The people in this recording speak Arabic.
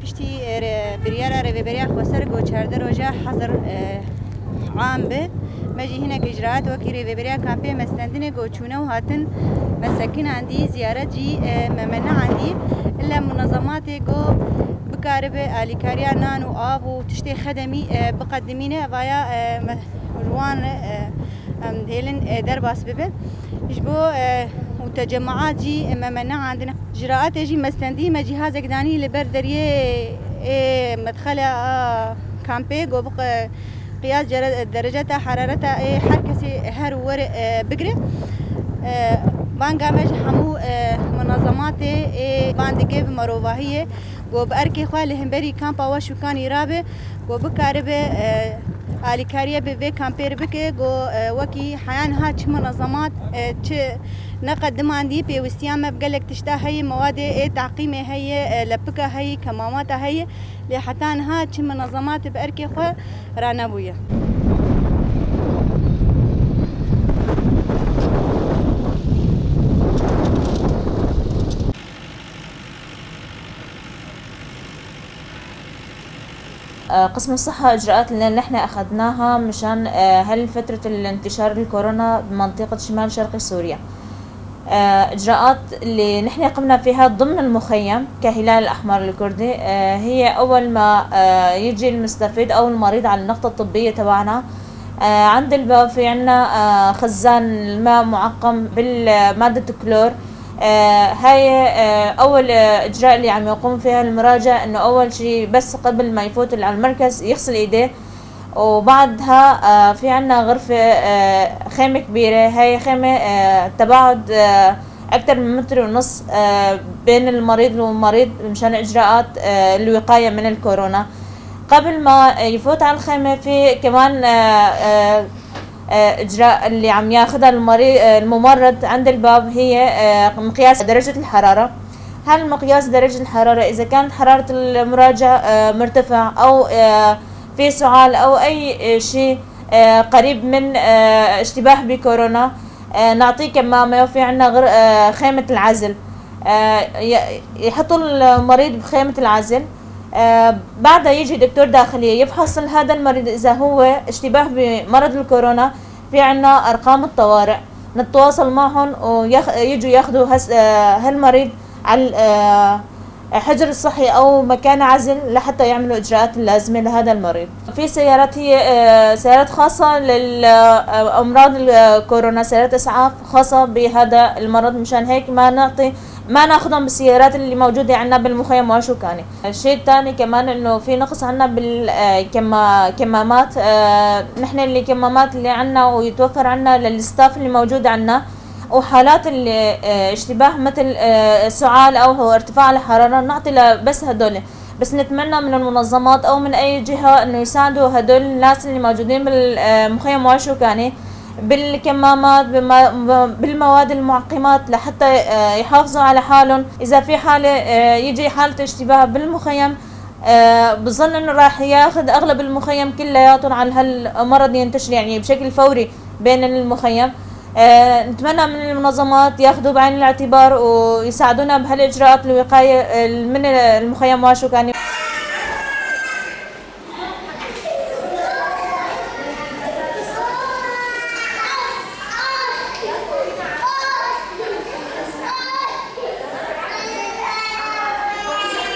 پشتی بریارا ریبریا خسر گو چارده روزا حضر عام به مجی هناك إجراءات وكيري فيبريا كامبي مستندنة جوتشونا وهاتن مساكن عندي زيارة جي ممنع عندي إلا منظمات جو بكاربة آليكاريا نان وآب وتشتي خدمي بقدمينه ويا روان هيلن درباس ببه يجبو وتجمعات جي ممنع عندنا إجراءات جي مستندي ما جهاز قداني لبردريه مدخله كامبي جو بق قياس درجة حرارتها حركسي هر ور بقرة بانجا مج حمو منظمات باندقة بمروفاهية وبأركي خوالي همبري كامبا وشو كان يرابي وبكاربة آليكارية بفي كامبير بكي وكي حيان هاتش منظمات نقدم عندي بيوستيام بقلك تشتا هي مواد تعقيمة هي لبكة هي كمامات هي لحتى هاتش منظمات بأركي خو رانبوية. قسم الصحة إجراءات اللي نحن أخذناها مشان هل فترة الانتشار الكورونا بمنطقة شمال شرق سوريا. إجراءات اللي نحن قمنا فيها ضمن المخيم كهلال الأحمر الكردي هي أول ما يجي المستفيد أو المريض على النقطة الطبية تبعنا عند الباب في عنا خزان الماء معقم بالمادة الكلور. هاي أول إجراء اللي عم يقوم فيها المراجع إنه أول شيء بس قبل ما يفوت على المركز يغسل إيديه، وبعدها في عنا غرفة خيمة كبيرة. هاي خيمة تباعد أكثر من 1.5 متر بين المريض والمريض مشان إجراءات الوقاية من الكورونا. قبل ما يفوت على الخيمة في كمان إجراء اللي عم ياخدها الممرض عند الباب هي مقياس درجة الحرارة. هل مقياس درجة الحرارة إذا كانت حرارة المراجع مرتفع أو في سعال أو أي شيء قريب من اشتباه بكورونا نعطيه كمامة. وفي عنا خيمة العزل يحطوا المريض بخيمة العزل. بعدها يجي دكتور داخلية يفحص هذا المريض إذا هو اشتباه بمرض الكورونا. في عنا أرقام الطوارئ نتواصل معهم ويجوا ياخدوا هالمريض على حجر الصحي أو مكان عزل لحتى يعملوا إجراءات اللازمة لهذا المريض. في سيارات هي سيارات خاصة للأمراض الكورونا، سيارات إسعاف خاصة بهذا المرض. مشان هيك ما ناخذهم بالسيارات اللي موجودة عنا بالمخيم وشوكاني. الشيء الثاني كمان انه في نقص عنا بالكمامات. نحن اللي كمامات اللي عنا ويتوفر عنا للستاف اللي موجود عنا، وحالات اللي اشتباه مثل سعال او ارتفاع الحرارة نعطي بس هدول. بس نتمنى من المنظمات او من اي جهة انه يساعدوا هدول الناس اللي موجودين بالمخيم وشوكاني بالكمامات بالمواد المعقمات لحتى يحافظوا على حالهم. إذا في حالة يجي حالة اشتباه بالمخيم بظن إنه راح ياخذ أغلب المخيم كلياتهم على هالمرض ينتشر يعني بشكل فوري بين المخيم. نتمنى من المنظمات ياخذوا بعين الاعتبار ويساعدونا بهالإجراءات الوقاية من المخيم وشوكاني.